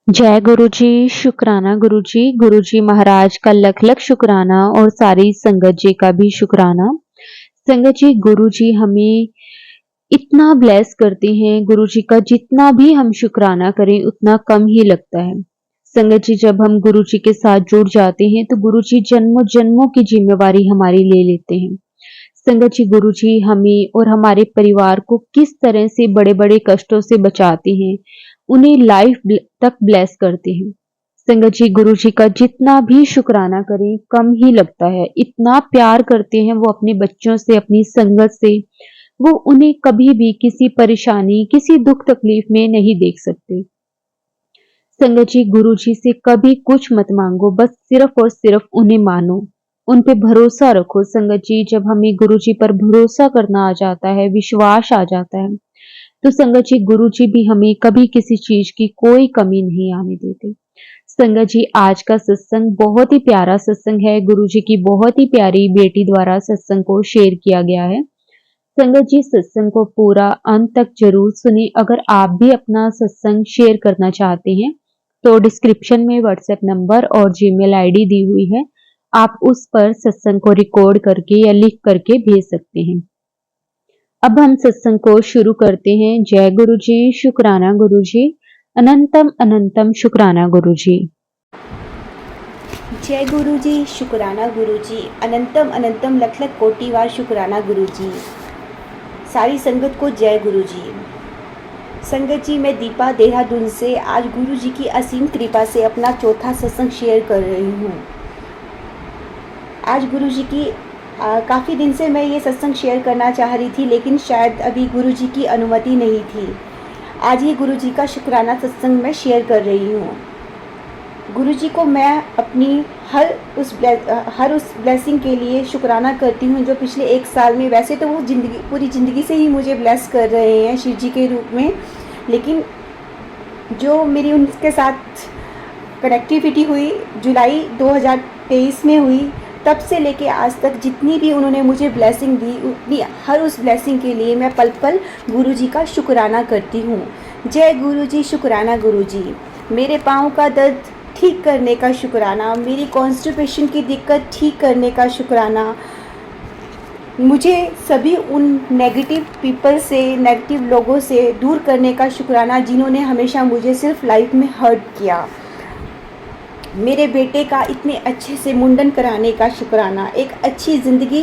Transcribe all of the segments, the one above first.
जय गुरु जी, शुक्राना गुरु जी। गुरु जी महाराज का लख लख शुक्राना और सारी संगत जी का भी शुक्राना। संगत जी, गुरु जी हमें इतना ब्लेस करते हैं, गुरु जी का जितना भी हम शुक्राना करें उतना कम ही लगता है। संगत जी, जब हम गुरु जी के साथ जुड़ जाते हैं तो गुरु जी जन्मों जन्मों की जिम्मेवारी हमारी ले लेते हैं। संगत जी, गुरु जी हमें और हमारे परिवार को किस तरह से बड़े बड़े कष्टों से बचाते हैं, उन्हें लाइफ तक ब्लेस करते हैं। संगत जी, गुरु जी का जितना भी शुक्राना करें कम ही लगता है। इतना प्यार करते हैं वो अपने बच्चों से, अपनी संगत से। वो उन्हें कभी भी किसी परेशानी, किसी दुख तकलीफ में नहीं देख सकते। संगत जी, गुरु जी से कभी कुछ मत मांगो, बस सिर्फ और सिर्फ उन्हें मानो, उन पे भरोसा रखो। संगत जी, जब हमें गुरु जी पर भरोसा करना आ जाता है, विश्वास आ जाता है, तो संगत जी गुरु जी भी हमें कभी किसी चीज की कोई कमी नहीं आने देते। संगत जी, आज का सत्संग बहुत ही प्यारा सत्संग है। गुरु जी की बहुत ही प्यारी बेटी द्वारा सत्संग को शेयर किया गया है। संगत जी, सत्संग को पूरा अंत तक जरूर सुने। अगर आप भी अपना सत्संग शेयर करना चाहते हैं तो डिस्क्रिप्शन में व्हाट्सएप नंबर और जीमेल आईडी दी हुई है। आप उस पर सत्संग को रिकॉर्ड करके या लिख करके भेज सकते हैं। अब हम सत्संग को शुरू करते हैं। जय गुरु जी, शुक्राना गुरु जी, अनंतम अनंतम शुक्राना गुरु जी। जय गुरु जी, शुक्राना गुरु जी, अनंतम अनंतम लख लख कोटि बार शुक्राना गुरु जी। सारी संगत को जय गुरु जी। संगत जी, मैं दीपा देहरादून से आज गुरु जी की असीम कृपा से अपना चौथा सत्संग शेयर कर रही हूँ। आज गुरु जी की काफ़ी दिन से मैं ये सत्संग शेयर करना चाह रही थी, लेकिन शायद अभी गुरु जी की अनुमति नहीं थी। आज ये गुरु जी का शुक्राना सत्संग मैं शेयर कर रही हूँ। गुरु जी को मैं अपनी हर उस ब्लेसिंग के लिए शुक्राना करती हूँ जो पिछले 1 साल में, वैसे तो वो पूरी ज़िंदगी से ही मुझे ब्लेस कर रहे हैं शिव जी के रूप में, लेकिन जो मेरी उनके साथ कनेक्टिविटी हुई जुलाई 2023 में हुई, तब से लेके आज तक जितनी भी उन्होंने मुझे ब्लेसिंग दी, उतनी हर उस ब्लेसिंग के लिए मैं पल पल गुरु जी का शुक्राना करती हूँ। जय गुरु जी, शुक्राना गुरु जी। मेरे पाँव का दर्द ठीक करने का शुक्राना, मेरी कॉन्स्टिपेशन की दिक्कत ठीक करने का शुक्राना, मुझे सभी उन नेगेटिव पीपल से, नेगेटिव लोगों से दूर करने का शुक्राना जिन्होंने हमेशा मुझे सिर्फ लाइफ में हर्ट किया। मेरे बेटे का इतने अच्छे से मुंडन कराने का शुक्राना, एक अच्छी ज़िंदगी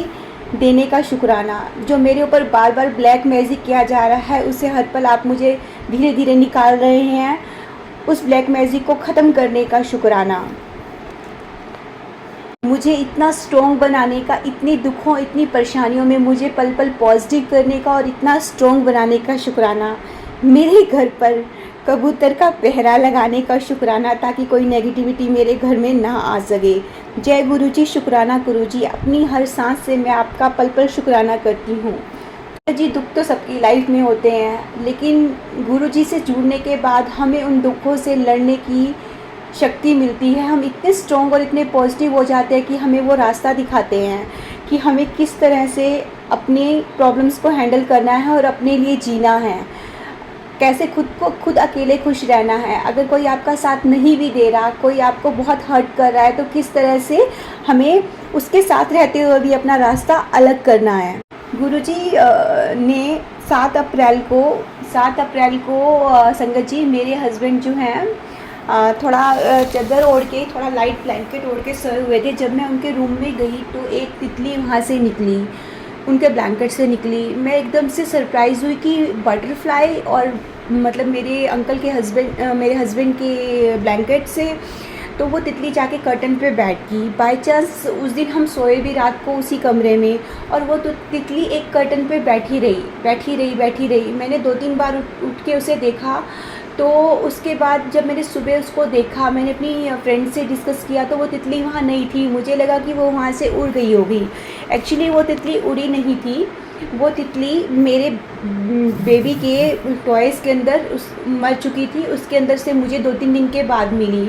देने का शुक्राना। जो मेरे ऊपर बार बार ब्लैक मैजिक किया जा रहा है, उससे हर पल आप मुझे धीरे धीरे निकाल रहे हैं। उस ब्लैक मैजिक को ख़त्म करने का शुक्राना। मुझे इतना स्ट्रॉन्ग बनाने का, इतनी दुखों, इतनी परेशानियों में मुझे पल पल पॉजिटिव करने का और इतना स्ट्रॉन्ग बनाने का शुक्राना। मेरे घर पर कबूतर का पहरा लगाने का शुक्राना, ताकि कोई नेगेटिविटी मेरे घर में ना आ सके। जय गुरु जी, शुक्राना गुरु जी। अपनी हर सांस से मैं आपका पल पल शुक्राना करती हूँ। जी, दुख तो सबकी लाइफ में होते हैं, लेकिन गुरु जी से जुड़ने के बाद हमें उन दुखों से लड़ने की शक्ति मिलती है। हम इतने स्ट्रॉन्ग और इतने पॉजिटिव हो जाते हैं कि हमें वो रास्ता दिखाते हैं कि हमें किस तरह से अपनी प्रॉब्लम्स को हैंडल करना है और अपने लिए जीना है, कैसे खुद अकेले खुश रहना है। अगर कोई आपका साथ नहीं भी दे रहा, कोई आपको बहुत हर्ट कर रहा है, तो किस तरह से हमें उसके साथ रहते हुए भी अपना रास्ता अलग करना है। गुरुजी ने 7 अप्रैल को संगत जी, मेरे हस्बैंड जो हैं थोड़ा चादर ओढ़ के, थोड़ा लाइट ब्लैंकेट ओढ़ के सोए हुए थे। जब मैं उनके रूम में गई तो एक तितली वहाँ से निकली, उनके ब्लैंकेट से निकली। मैं एकदम से सरप्राइज़ हुई कि बटरफ्लाई, और मतलब मेरे हस्बैंड के ब्लैंकेट से तो वो तितली जाके कर्टन पे बैठ गई। बाय चांस उस दिन हम सोए भी रात को उसी कमरे में, और वो तो तितली एक कर्टन पे बैठी रही। मैंने 2-3 बार उठ के उसे देखा। तो उसके बाद जब मैंने सुबह उसको देखा, मैंने अपनी फ्रेंड से डिस्कस किया, तो वो तितली वहाँ नहीं थी। मुझे लगा कि वो वहाँ से उड़ गई होगी। एक्चुअली वो तितली उड़ी नहीं थी, वो तितली मेरे बेबी के टॉयज़ के अंदर मर चुकी थी। उसके अंदर से मुझे 2-3 दिन के बाद मिली।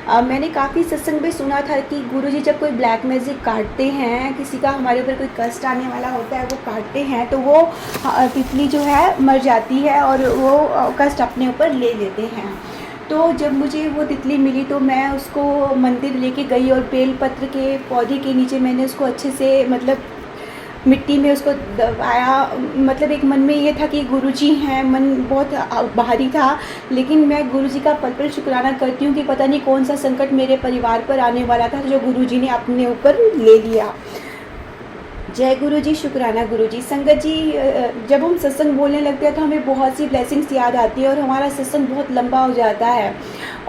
मैंने काफ़ी सत्संग में सुना था कि गुरुजी जब कोई ब्लैक मैजिक काटते हैं, किसी का हमारे ऊपर कोई कष्ट आने वाला होता है, वो काटते हैं तो वो तितली जो है मर जाती है और वो कष्ट अपने ऊपर ले लेते हैं। तो जब मुझे वो तितली मिली तो मैं उसको मंदिर लेके गई और बेलपत्र के पौधे के नीचे मैंने उसको अच्छे से मतलब मिट्टी में उसको दबाया। मतलब एक मन में ये था कि गुरुजी हैं, मन बहुत भारी था, लेकिन मैं गुरुजी का पल-पल शुक्राना करती हूँ कि पता नहीं कौन-सा संकट मेरे परिवार पर आने वाला था, जो गुरुजी ने अपने ऊपर ले लिया। जय गुरु जी, शुक्राना गुरु जी। संगत जी, जब हम सत्संग बोलने लगते हैं तो हमें बहुत सी ब्लेसिंग्स याद आती है और हमारा सत्संग बहुत लंबा हो जाता है।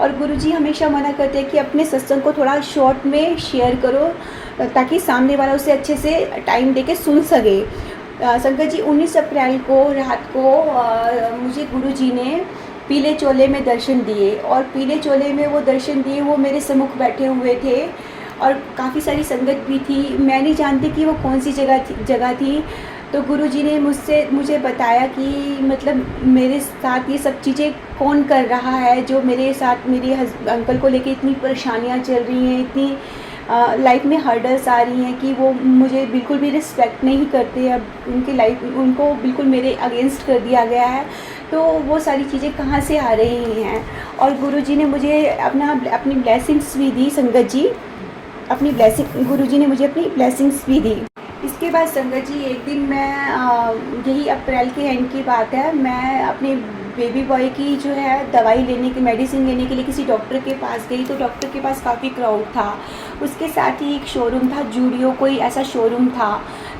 और गुरु जी हमेशा मना करते हैं कि अपने सत्संग को थोड़ा शॉर्ट में शेयर करो, ताकि सामने वाला उसे अच्छे से टाइम दे के सुन सके। संगत जी, 19 अप्रैल को रात को मुझे गुरु जी ने पीले चोले में दर्शन दिए, और पीले चोले में वो दर्शन दिए, वो मेरे सम्मुख बैठे हुए थे और काफ़ी सारी संगत भी थी। मैं नहीं जानती कि वो कौन सी जगह थी। तो गुरुजी ने मुझे बताया कि मतलब मेरे साथ ये सब चीज़ें कौन कर रहा है, जो मेरे साथ मेरे अंकल को लेके इतनी परेशानियाँ चल रही हैं, इतनी लाइफ में हर्डल्स आ रही हैं कि वो मुझे बिल्कुल भी रिस्पेक्ट नहीं करते। अब उनको बिल्कुल मेरे अगेंस्ट कर दिया गया है। तो वो सारी चीज़ें कहाँ से आ रही हैं, और गुरुजी ने मुझे अपनी ब्लेसिंग्स भी दी। संगत जी, अपनी ब्लेसिंग गुरुजी ने मुझे अपनी ब्लेसिंग्स भी दी। इसके बाद संगत जी, एक दिन मैं यही अप्रैल के एंड की बात है, मैं अपने बेबी बॉय की जो है दवाई लेने की, मेडिसिन लेने के लिए किसी डॉक्टर के पास गई। तो डॉक्टर के पास काफ़ी क्राउड था, उसके साथ ही एक शोरूम था, जूडियो कोई ऐसा शोरूम था।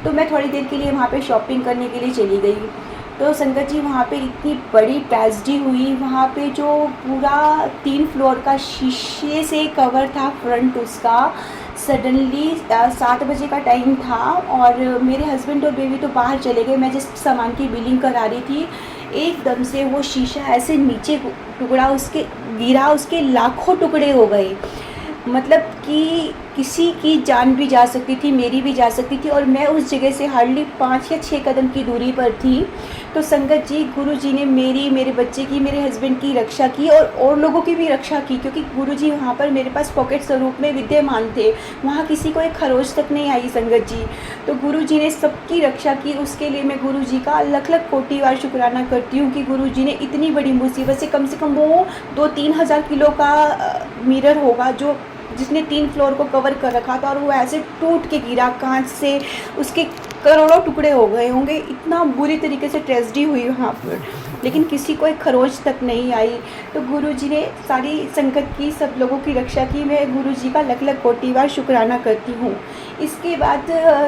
तो मैं थोड़ी देर के लिए वहाँ पे शॉपिंग करने के लिए चली गई। तो संगत जी, वहाँ पे इतनी बड़ी ट्रेजेडी हुई। वहाँ पे जो पूरा 3 फ्लोर का शीशे से कवर था फ्रंट उसका, सडनली 7 बजे का टाइम था और मेरे हस्बैंड और बेबी तो बाहर चले गए, मैं जस्ट सामान की बिलिंग करा रही थी। एकदम से वो शीशा ऐसे नीचे टुकड़ा उसके गिरा, उसके लाखों टुकड़े हो गए। मतलब कि किसी की जान भी जा सकती थी, मेरी भी जा सकती थी, और मैं उस जगह से हार्डली 5 या 6 कदम की दूरी पर थी। तो संगत जी, गुरु जी ने मेरी, मेरे बच्चे की, मेरे हस्बैंड की रक्षा की और लोगों की भी रक्षा की, क्योंकि गुरु जी वहाँ पर मेरे पास पॉकेट स्वरूप में विद्यमान थे। वहाँ किसी को एक खरोच तक नहीं आई संगत जी। तो गुरु जी ने सबकी रक्षा की, उसके लिए मैं गुरु जी का लख लख कोटि बार शुक्राना करती हूँ कि गुरु जी ने इतनी बड़ी मुसीबत से, कम वो 2-3 हज़ार किलो का मिरर होगा जिसने 3 फ्लोर को कवर कर रखा था, और वो ऐसे टूट के गिरा कांच से, उसके करोड़ों टुकड़े हो गए होंगे। इतना बुरी तरीके से ट्रेजेडी हुई वहाँ पर, लेकिन किसी को एक खरोच तक नहीं आई। तो गुरुजी ने सारी संगत की, सब लोगों की रक्षा की। मैं गुरुजी का लख लख कोटि बार शुक्राना करती हूँ। इसके बाद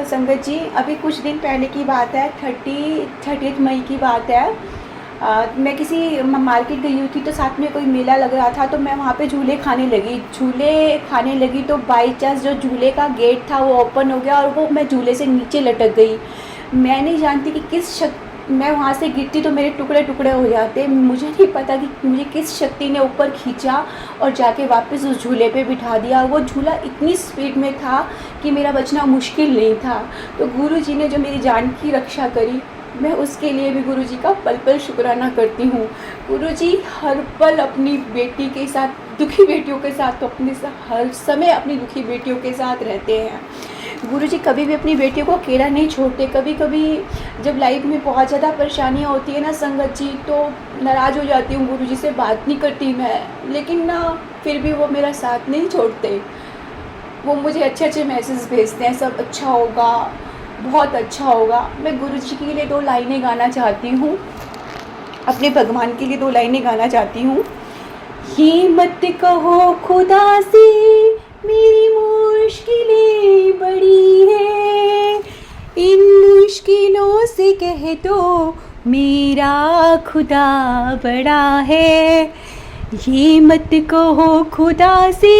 संगत जी, अभी कुछ दिन पहले की बात है, 30 मई की बात है। मैं किसी मार्केट गई हुई थी, तो साथ में कोई मेला लग रहा था, तो मैं वहाँ पे झूले खाने लगी। तो बाई चांस जो झूले का गेट था वो ओपन हो गया और वो मैं झूले से नीचे लटक गई। मैं नहीं जानती कि मैं वहाँ से गिरती तो मेरे टुकड़े टुकड़े हो जाते। मुझे नहीं पता कि मुझे किस शक्ति ने ऊपर खींचा और जाके वापस उस झूले पे बिठा दिया। वो झूला इतनी स्पीड में था कि मेरा बचना मुश्किल नहीं था। तो गुरुजी ने जो मेरी जान की रक्षा करी, मैं उसके लिए भी गुरुजी का पल पल शुक्राना करती हूँ। गुरुजी हर पल अपनी बेटी के साथ, दुखी बेटियों के साथ, तो हर समय अपनी दुखी बेटियों के साथ रहते हैं। गुरुजी कभी भी अपनी बेटियों को अकेला नहीं छोड़ते। कभी कभी जब लाइफ में बहुत ज़्यादा परेशानियाँ होती है ना संगत जी, तो नाराज़ हो जाती हूँ, गुरुजी से बात नहीं करती मैं, लेकिन ना फिर भी वो मेरा साथ नहीं छोड़ते। वो मुझे अच्छे अच्छे मैसेज भेजते हैं, सब अच्छा होगा, बहुत अच्छा होगा। मैं गुरुजी के लिए 2 लाइनें गाना चाहती हूँ, अपने भगवान के लिए 2 लाइनें गाना चाहती हूँ। ये मत कहो खुदा से मेरी मुश्किलें बड़ी है, इन मुश्किलों से कह दो मेरा खुदा बड़ा है। ये मत कहो खुदा से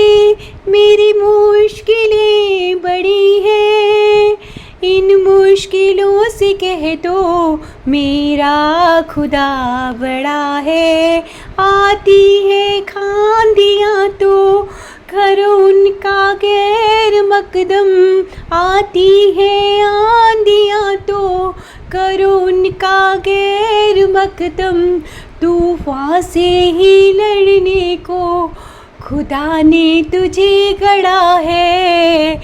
मेरी मुश्किलें बड़ी है, इन मुश्किलों से कह दो मेरा खुदा बड़ा है। आती है खांदियाँ तो करो उनका गैर मकदम, आती है आंधियाँ तो करो उनका गैर मकदम, तूफान से ही लड़ने को खुदा ने तुझे गढ़ा है।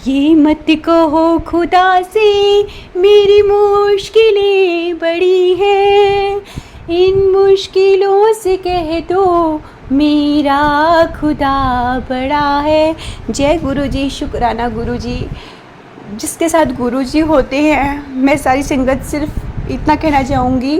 ये मत कहो खुदा से मेरी मुश्किलें बड़ी है, इन मुश्किलों से कह दो मेरा खुदा बड़ा है। जय गुरु जी, शुक्राना गुरु जी। जिसके साथ गुरु जी होते हैं, मैं सारी संगत सिर्फ इतना कहना चाहूँगी,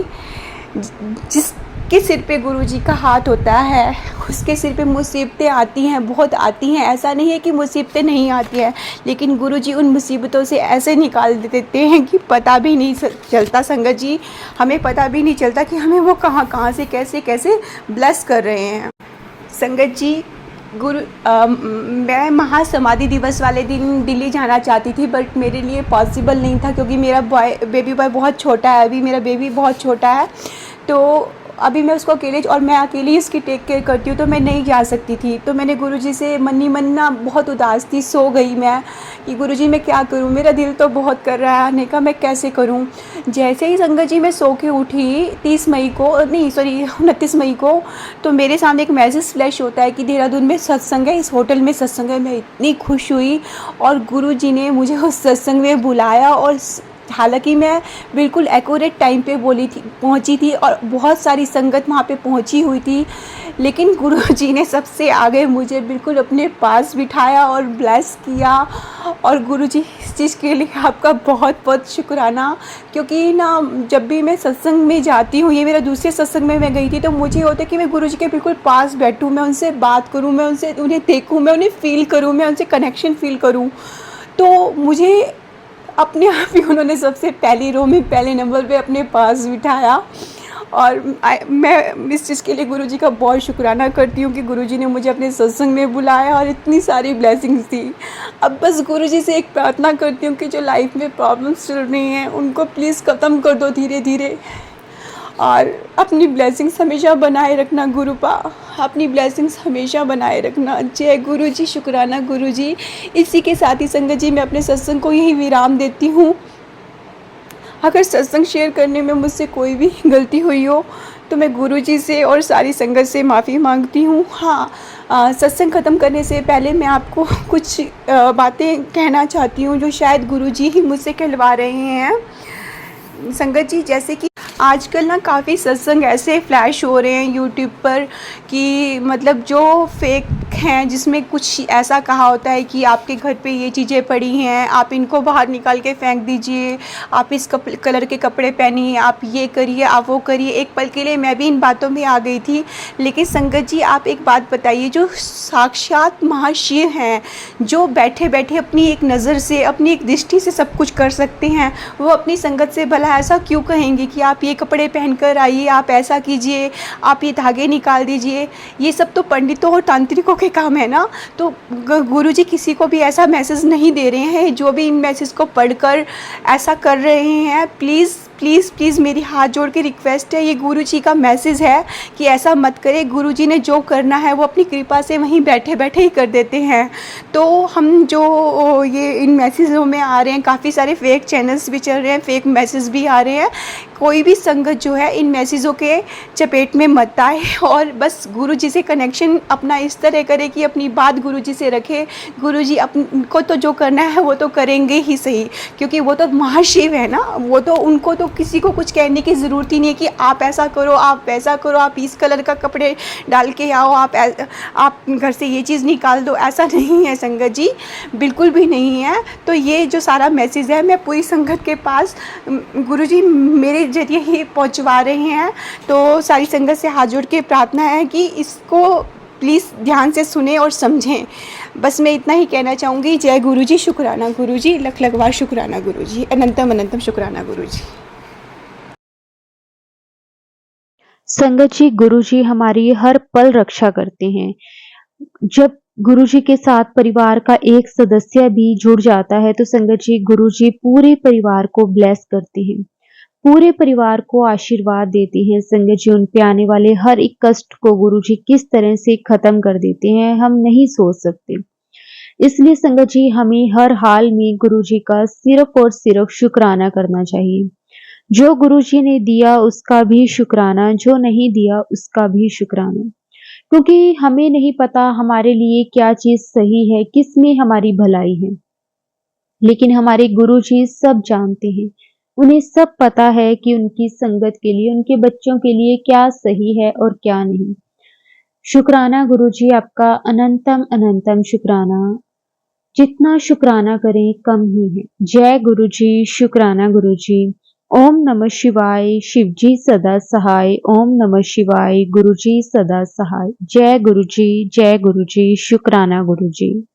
जिसके सिर पे गुरु जी का हाथ होता है उसके सिर पे मुसीबतें आती हैं, बहुत आती हैं। ऐसा नहीं है कि मुसीबतें नहीं आती हैं, लेकिन गुरु जी उन मुसीबतों से ऐसे निकाल देते हैं कि पता भी नहीं चलता संगत जी, हमें पता भी नहीं चलता कि हमें वो कहाँ कहाँ से कैसे कैसे ब्लेस कर रहे हैं। संगत जी, मैं महासमाधि दिवस वाले दिन दिल्ली जाना चाहती थी, बट मेरे लिए पॉसिबल नहीं था क्योंकि मेरा बेबी बॉय बहुत छोटा है। अभी मेरा बेबी बहुत छोटा है, तो अभी मैं उसको और मैं अकेली उसकी टेक केयर करती हूँ, तो मैं नहीं जा सकती थी। तो मैंने गुरुजी से मन ही मन ना बहुत उदास थी, सो गई मैं कि गुरुजी मैं क्या करूँ, मेरा दिल तो बहुत कर रहा है आने का, मैं कैसे करूँ। जैसे ही संगत जी मैं सो के उठी 29 मई को, तो मेरे सामने एक मैसेज फ्लैश होता है कि देहरादून में सत्संग है, इस होटल में सत्संग है। मैं इतनी खुश हुई और गुरुजी ने मुझे उस सत्संग में बुलाया, और हालांकि मैं बिल्कुल एक्यूरेट टाइम पे पहुंची थी और बहुत सारी संगत वहाँ पे पहुंची हुई थी, लेकिन गुरुजी ने सबसे आगे मुझे बिल्कुल अपने पास बिठाया और ब्लेस किया। और गुरुजी इस चीज़ के लिए आपका बहुत बहुत शुक्राना, क्योंकि ना जब भी मैं सत्संग में जाती हूँ, ये मेरा दूसरे सत्संग में मैं गई थी, तो मुझे होता है कि मैं गुरुजी के बिल्कुल पास बैठूँ, मैं उनसे बात करूँ, मैं उन्हें देखूँ, मैं उन्हें फ़ील करूँ, मैं उनसे कनेक्शन फ़ील करूँ। तो मुझे अपने आप ही उन्होंने सबसे पहली रो में पहले नंबर पे अपने पास बिठाया। और मैं इस चीज़ के लिए गुरुजी का बहुत शुक्राना करती हूँ कि गुरुजी ने मुझे अपने सत्संग में बुलाया और इतनी सारी ब्लेसिंग्स दी। अब बस गुरुजी से एक प्रार्थना करती हूँ कि जो लाइफ में प्रॉब्लम्स चल रही हैं उनको प्लीज़ ख़त्म कर दो धीरे धीरे, और अपनी ब्लेसिंग्स हमेशा बनाए रखना गुरुपा, अपनी ब्लेसिंग्स हमेशा बनाए रखना। जय गुरु जी, शुक्राना गुरु जी। इसी के साथ ही संगत जी मैं अपने सत्संग को यही विराम देती हूँ। अगर सत्संग शेयर करने में मुझसे कोई भी गलती हुई हो तो मैं गुरुजी से और सारी संगत से माफ़ी मांगती हूँ। हाँ, सत्संग ख़त्म करने से पहले मैं आपको कुछ बातें कहना चाहती हूँ जो शायद गुरुजी ही मुझसे कहलवा रहे हैं। संगत जी, जैसे कि आजकल ना काफ़ी सत्संग ऐसे फ्लैश हो रहे हैं यूट्यूब पर कि मतलब जो फेक हैं, जिसमें कुछ ऐसा कहा होता है कि आपके घर पे ये चीज़ें पड़ी हैं, आप इनको बाहर निकाल के फेंक दीजिए, आप इस कलर के कपड़े पहनिए, आप ये करिए, आप वो करिए। एक पल के लिए मैं भी इन बातों में आ गई थी, लेकिन संगत जी आप एक बात बताइए, जो साक्षात महाशिव हैं, जो बैठे बैठे अपनी एक नज़र से, अपनी एक दृष्टि से सब कुछ कर सकते हैं, वो अपनी संगत से भला ऐसा क्यों कहेंगे कि आप ये कपड़े पहनकर आइए, आप ऐसा कीजिए, आप ये धागे निकाल दीजिए। ये सब तो पंडितों और तांत्रिकों के काम है ना। तो गुरुजी किसी को भी ऐसा मैसेज नहीं दे रहे हैं। जो भी इन मैसेज को पढ़कर ऐसा कर रहे हैं, प्लीज़ प्लीज़ प्लीज़ मेरी हाथ जोड़ के रिक्वेस्ट है, ये गुरुजी का मैसेज है कि ऐसा मत करें। गुरुजी ने जो करना है वो अपनी कृपा से वहीं बैठे बैठे ही कर देते हैं। तो हम जो ये इन मैसेजों में आ रहे हैं, काफ़ी सारे फेक चैनल्स भी चल रहे हैं, फेक मैसेज भी आ रहे हैं। कोई भी संगत जो है इन मैसेजों के चपेट में मत आए और बस गुरुजी से कनेक्शन अपना इस तरह करे कि अपनी बात गुरुजी से रखे। गुरुजी को तो जो करना है वो तो करेंगे ही सही, क्योंकि वो तो महाशिव है ना। वो तो उनको तो किसी को कुछ कहने की ज़रूरत ही नहीं है कि आप ऐसा करो, आप वैसा करो, आप इस कलर का कपड़े डाल के आओ, आप घर से ये चीज़ निकाल दो। ऐसा नहीं है संगत जी, बिल्कुल भी नहीं है। तो ये जो सारा मैसेज है मैं पूरी संगत के पास गुरुजी मेरे जरिए ही पहुंचवा रहे हैं। तो सारी संगत से हाथ जोड़ के प्रार्थना है कि इसको प्लीज़ ध्यान से सुने और समझें। बस मैं इतना ही कहना चाहूँगी। जय गुरुजी, शुक्राना गुरुजी, लख लख बार शुक्राना गुरुजी, अनंतम अनंतम शुक्राना गुरुजी। संगत जी, गुरुजी हमारी हर पल रक्षा करते हैं। जब गुरुजी के साथ परिवार का एक सदस्य भी जुड़ जाता है तो संगत जी, गुरुजी पूरे परिवार को ब्लेस करते हैं, पूरे परिवार को आशीर्वाद देते हैं। संगत जी, उन पे आने वाले हर एक कष्ट को गुरुजी किस तरह से खत्म कर देते हैं हम नहीं सोच सकते। इसलिए संगत जी, हमें हर हाल में गुरुजी का सिर्फ और सिर्फ शुक्राना करना चाहिए। जो गुरुजी ने दिया उसका भी शुक्राना, जो नहीं दिया उसका भी शुक्राना, क्योंकि हमें नहीं पता हमारे लिए क्या चीज सही है, किस में हमारी भलाई है, लेकिन हमारे गुरुजी सब जानते हैं। उन्हें सब पता है कि उनकी संगत के लिए, उनके बच्चों के लिए क्या सही है और क्या नहीं। शुक्राना गुरुजी, आपका अनंतम अनंतम शुक्राना। जितना शुक्राना करें कम ही है। जय गुरुजी, शुक्राना गुरुजी। ओम नमः शिवाय, शिवजी सदा सहाय। ओम नमः शिवाय, गुरुजी सदा सहाय। जय गुरुजी, शुक्राना गुरुजी।